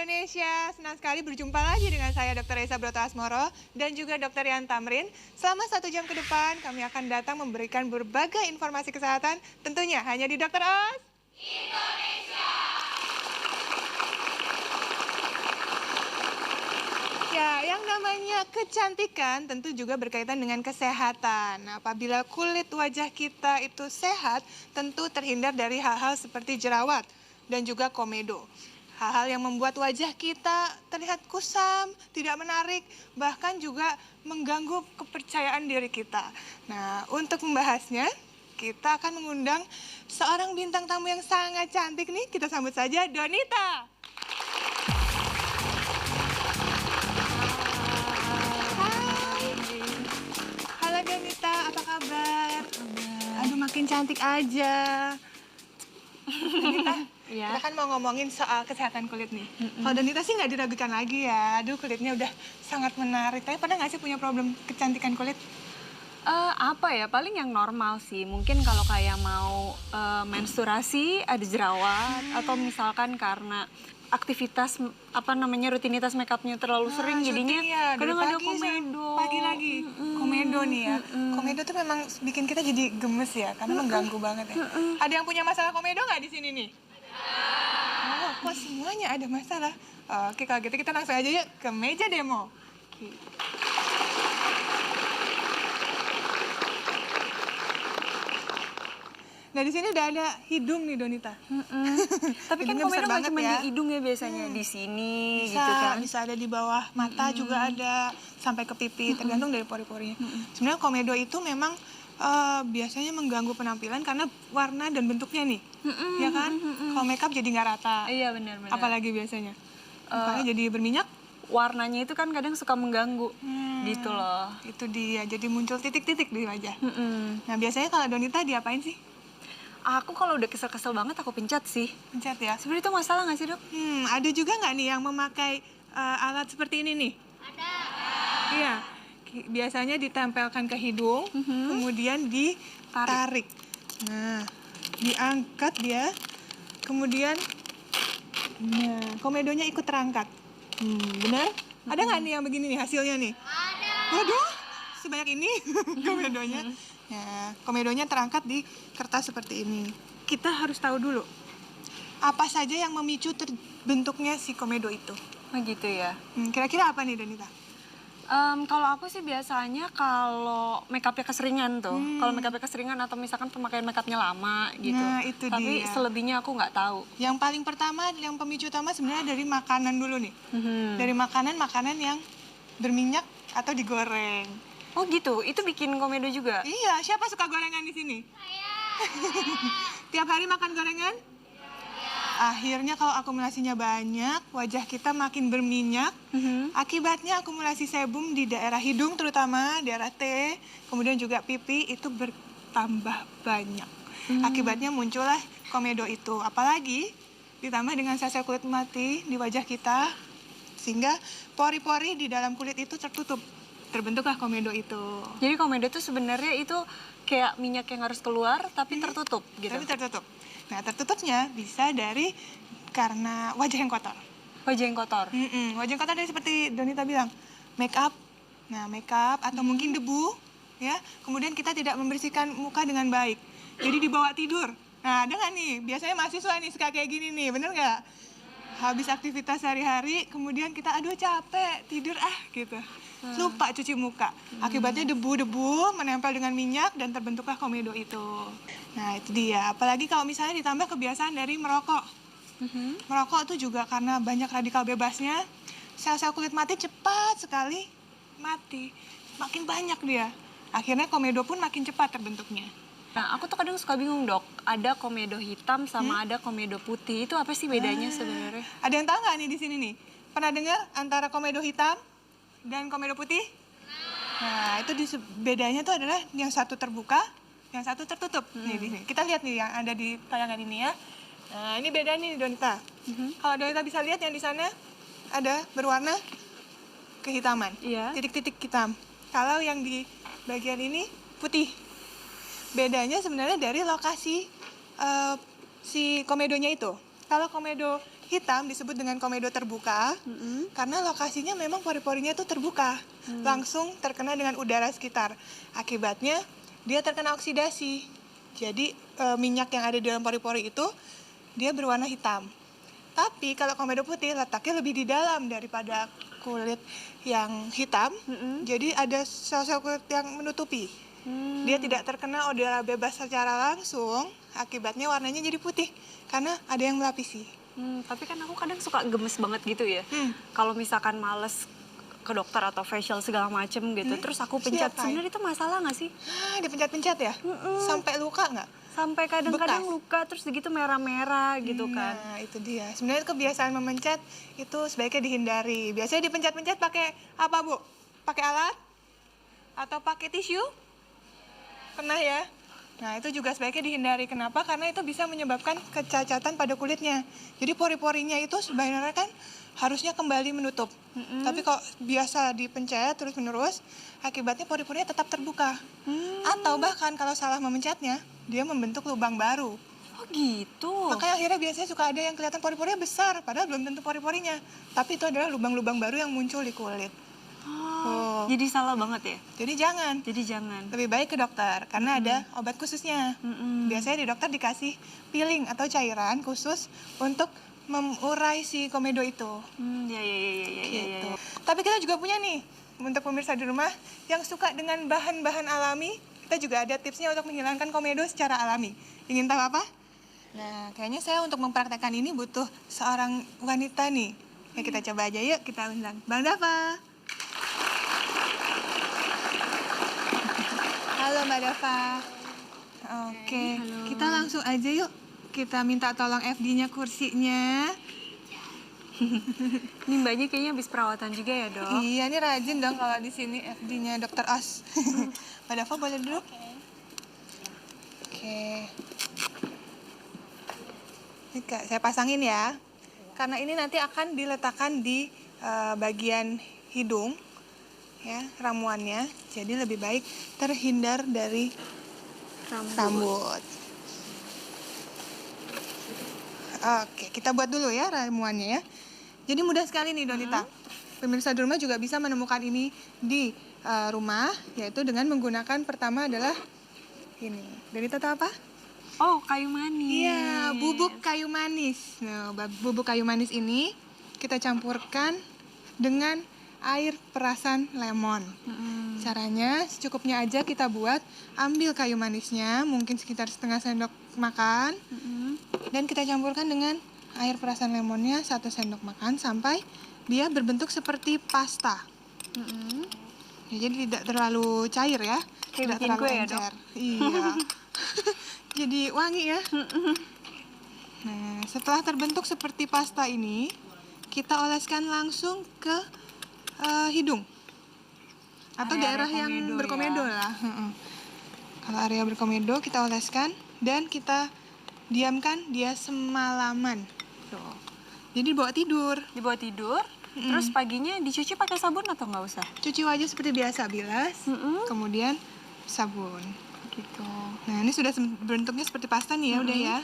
Indonesia, senang sekali berjumpa lagi dengan saya Dr. Esa Broto Asmoro dan juga Dr. Rian Tamrin. Selama 1 jam ke depan kami akan datang memberikan berbagai informasi kesehatan, tentunya hanya di Dr. Os Indonesia. Ya, yang namanya kecantikan tentu juga berkaitan dengan kesehatan. Nah, apabila kulit wajah kita itu sehat, tentu terhindar dari hal-hal seperti jerawat dan juga komedo. Hal-hal yang membuat wajah kita terlihat kusam, tidak menarik, bahkan juga mengganggu kepercayaan diri kita. Nah, untuk membahasnya, kita akan mengundang seorang bintang tamu yang sangat cantik nih. Kita sambut saja Donita. Halo Donita, apa kabar? Aduh, makin cantik aja. Donita, kita kan mau ngomongin soal kesehatan kulit nih. Kalau Donita sih nggak diragukan lagi ya. Aduh, kulitnya udah sangat menarik. Tapi pernah nggak sih punya problem kecantikan kulit? Apa ya, paling yang normal sih. Mungkin kalau kayak mau menstruasi, ada jerawat. Atau misalkan karena aktivitas, rutinitas makeupnya terlalu sering. Jadinya kadang ada komedo. Pagi lagi, komedo nih ya. Komedo tuh memang bikin kita jadi gemes ya, karena mengganggu banget ya. Ada yang punya masalah komedo nggak di sini nih? Oh, kok semuanya ada masalah? Oke, kalau gitu kita langsung aja yuk ke meja demo. Nah, di sini udah ada hidung nih, Donita. Tapi kan komedo nggak cuma di hidung ya biasanya, di sini bisa, gitu kan. bisa ada di bawah mata juga ada, sampai ke pipi, tergantung dari pori-porinya. Sebenarnya komedo itu memang biasanya mengganggu penampilan karena warna dan bentuknya nih, ya kan? Kalau makeup jadi nggak rata. Iya, benar-benar. Apalagi biasanya, mukanya jadi berminyak. Warnanya itu kan kadang suka mengganggu, gitu loh. Itu dia, jadi muncul titik-titik di wajah. Nah, biasanya kalau Donita diapain sih? Aku kalau udah kesel-kesel banget aku pencet sih. Pencet ya? Sebenarnya itu masalah nggak sih, Dok? Ada juga nggak nih yang memakai alat seperti ini nih? Ada. Iya. Biasanya ditempelkan ke hidung, kemudian ditarik. Nah, diangkat dia, kemudian komedonya ikut terangkat. Benar? Ada nggak nih yang begini nih hasilnya nih? Ada. Waduh, sebanyak ini komedonya. Nah, komedonya terangkat di kertas seperti ini. Kita harus tahu dulu apa saja yang memicu terbentuknya si komedo itu. Oh gitu ya. Kira-kira apa nih, Donita? Kalau aku sih biasanya kalau makeupnya keseringan tuh. Kalau makeupnya keseringan atau misalkan pemakaian makeupnya lama gitu. Nah, itu Tapi dia. selebihnya aku nggak tahu. Yang paling pertama, yang pemicu utama sebenarnya dari makanan dulu nih. Dari makanan yang berminyak atau digoreng. Oh gitu, itu bikin komedo juga? Iya, siapa suka gorengan di sini? Saya. Tiap hari makan gorengan? Akhirnya kalau akumulasinya banyak, wajah kita makin berminyak. Akibatnya akumulasi sebum di daerah hidung terutama, daerah T, kemudian juga pipi itu bertambah banyak. Akibatnya muncullah komedo itu. Apalagi ditambah dengan sel-sel kulit mati di wajah kita, sehingga pori-pori di dalam kulit itu tertutup. Terbentuklah komedo itu. Jadi komedo itu sebenarnya itu kayak minyak yang harus keluar tapi tertutup gitu. Tapi tertutup. Nah, tertutupnya bisa karena wajah yang kotor. Wajah yang kotor. Wajah yang kotor dari seperti Donita bilang, make up. Nah, make up atau mungkin debu, ya. Kemudian kita tidak membersihkan muka dengan baik. Jadi dibawa tidur. Nah, ada nggak nih? Biasanya mahasiswa nih suka kayak gini nih, bener nggak? Habis aktivitas sehari-hari, kemudian kita aduh capek, tidur gitu. Lupa cuci muka. Akibatnya debu-debu menempel dengan minyak dan terbentuklah komedo itu. Nah, itu dia. Apalagi kalau misalnya ditambah kebiasaan dari merokok. Merokok itu juga karena banyak radikal bebasnya, sel-sel kulit mati cepat sekali mati. Makin banyak dia. Akhirnya komedo pun makin cepat terbentuknya. Nah, aku tuh kadang suka bingung, Dok. Ada komedo hitam sama ada komedo putih. Itu apa sih bedanya sebenarnya? Ada yang tahu nggak nih di sini nih? Pernah dengar antara komedo hitam dan komedo putih? Nah, itu bedanya tuh adalah yang satu terbuka, yang satu tertutup. Nih, di sini. Kita lihat nih yang ada di tayangan ini ya. Nah, ini beda nih, Donita. Kalau Donita bisa lihat yang di sana ada berwarna kehitaman. Iya. Titik-titik hitam. Kalau yang di bagian ini putih. Bedanya sebenarnya dari lokasi si komedonya itu. Kalau komedo hitam disebut dengan komedo terbuka karena lokasinya memang pori-porinya itu terbuka, langsung terkena dengan udara sekitar. Akibatnya dia terkena oksidasi. Jadi minyak yang ada di dalam pori-pori itu dia berwarna hitam. Tapi kalau komedo putih letaknya lebih di dalam daripada kulit yang hitam. Jadi ada sel-sel kulit yang menutupi. Dia tidak terkena udara bebas secara langsung, akibatnya warnanya jadi putih karena ada yang melapisi. Tapi kan aku kadang suka gemes banget gitu ya. Kalau misalkan males ke dokter atau facial segala macem gitu, terus aku pencet, sebenarnya itu masalah nggak sih? Dipencet-pencet ya? Sampai luka nggak? Sampai kadang-kadang luka, terus begitu merah-merah gitu kan. Nah, itu dia. Sebenarnya kebiasaan memencet itu sebaiknya dihindari. Biasanya dipencet-pencet pakai apa, Bu? Pakai alat? Atau pakai tisu? Pernah ya? Nah, itu juga sebaiknya dihindari. Kenapa? Karena itu bisa menyebabkan kecacatan pada kulitnya. Jadi pori-porinya itu sebenarnya kan harusnya kembali menutup. Tapi kalau biasa dipencet terus-menerus, akibatnya pori-porinya tetap terbuka. Atau bahkan kalau salah memencetnya, dia membentuk lubang baru. Oh gitu. Makanya akhirnya biasanya suka ada yang kelihatan pori-porinya besar, padahal belum tentu pori-porinya. Tapi itu adalah lubang-lubang baru yang muncul di kulit. Jadi salah banget ya? Jadi jangan. Lebih baik ke dokter, karena ada obat khususnya. Biasanya di dokter dikasih peeling atau cairan khusus untuk mengurai si komedo itu. Gitu. Tapi kita juga punya nih, untuk pemirsa di rumah yang suka dengan bahan-bahan alami, kita juga ada tipsnya untuk menghilangkan komedo secara alami. Ingin tahu apa? Nah, kayaknya saya untuk mempraktekkan ini butuh seorang wanita nih. Ya kita coba aja yuk, kita undang Bang Dava. Halo Mbak Dava. Oke, kita langsung aja yuk. Kita minta tolong FD-nya kursinya. Ini mbaknya kayaknya habis perawatan juga ya, Dok? Iya, ini rajin dong kalau di sini FD-nya Dokter Os. Mbak Dava boleh duduk? Oke. Ini Kak, saya pasangin ya. Karena ini nanti akan diletakkan di bagian hidung. Ya, ramuannya. Jadi lebih baik terhindar dari rambut. Oke, kita buat dulu ya ramuannya ya. Jadi mudah sekali nih Donita. Pemirsa di rumah juga bisa menemukan ini di rumah, yaitu dengan menggunakan pertama adalah ini. Donita tahu apa? Oh, kayu manis. Iya, bubuk kayu manis. Nah, bubuk kayu manis ini kita campurkan dengan air perasan lemon. Caranya secukupnya aja kita buat. Ambil kayu manisnya, mungkin sekitar setengah sendok makan. Dan kita campurkan dengan air perasan lemonnya 1 sendok makan sampai dia berbentuk seperti pasta. Ya, jadi tidak terlalu cair ya. Tidak terlalu encer. Iya. Jadi wangi ya. Nah, setelah terbentuk seperti pasta ini, kita oleskan langsung ke hidung atau daerah yang berkomedo ya. Kalau area berkomedo kita oleskan dan kita diamkan dia semalaman. Tuh. Jadi dibawa tidur. Terus paginya dicuci pakai sabun atau nggak usah? Cuci wajah seperti biasa, bilas, kemudian sabun. Gitu. Nah, ini sudah bentuknya seperti pasta nih ya, udah ya.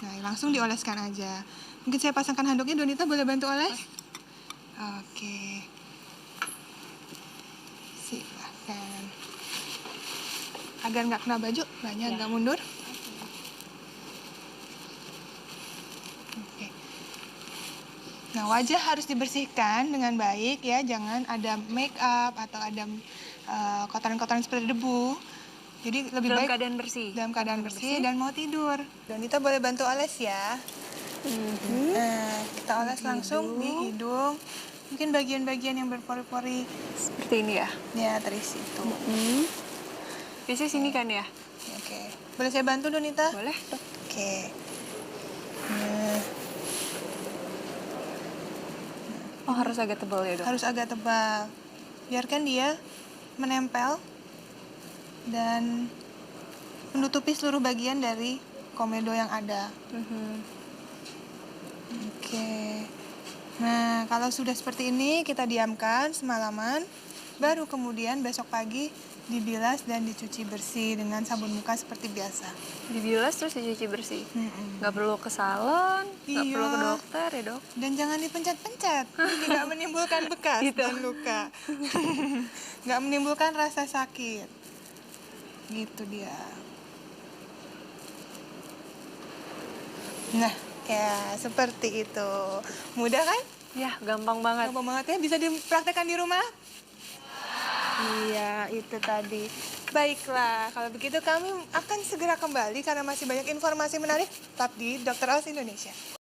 Nah, langsung dioleskan aja. Mungkin saya pasangkan handuknya, Donita boleh bantu oles? Oke. Silahkan. Agar nggak kena baju, banyak nggak mundur. Oke. Nah, wajah harus dibersihkan dengan baik ya, jangan ada make up atau ada kotoran-kotoran seperti debu. Jadi lebih baik dalam keadaan bersih dan mau tidur. Donita boleh bantu oles ya. Nah, kita oles langsung di hidung. Mungkin bagian-bagian yang berpori-pori Seperti ini ya? ya terisi itu. Biasanya sini kan ya? Oke. Boleh saya bantu Donita? Boleh. Oke. Nah, Oh, harus agak tebal ya, Dok? harus agak tebal. Biarkan dia menempel dan menutupi seluruh bagian dari komedo yang ada. Oke. Nah, kalau sudah seperti ini kita diamkan semalaman Baru kemudian besok pagi dibilas dan dicuci bersih dengan sabun muka seperti biasa. Dibilas terus dicuci bersih. Mm-mm. Nggak perlu ke salon, nggak Iya. perlu ke dokter ya dok. Dan jangan dipencet-pencet, ini tidak menimbulkan bekas Gitu. dan luka. Nggak menimbulkan rasa sakit. Gitu dia. Nah, ya seperti itu. Mudah kan? Ya gampang banget. Gampang banget ya, bisa dipraktekkan di rumah? Iya, itu tadi. Baiklah, kalau begitu kami akan segera kembali karena masih banyak informasi menarik tetap di Dr. Oz Indonesia.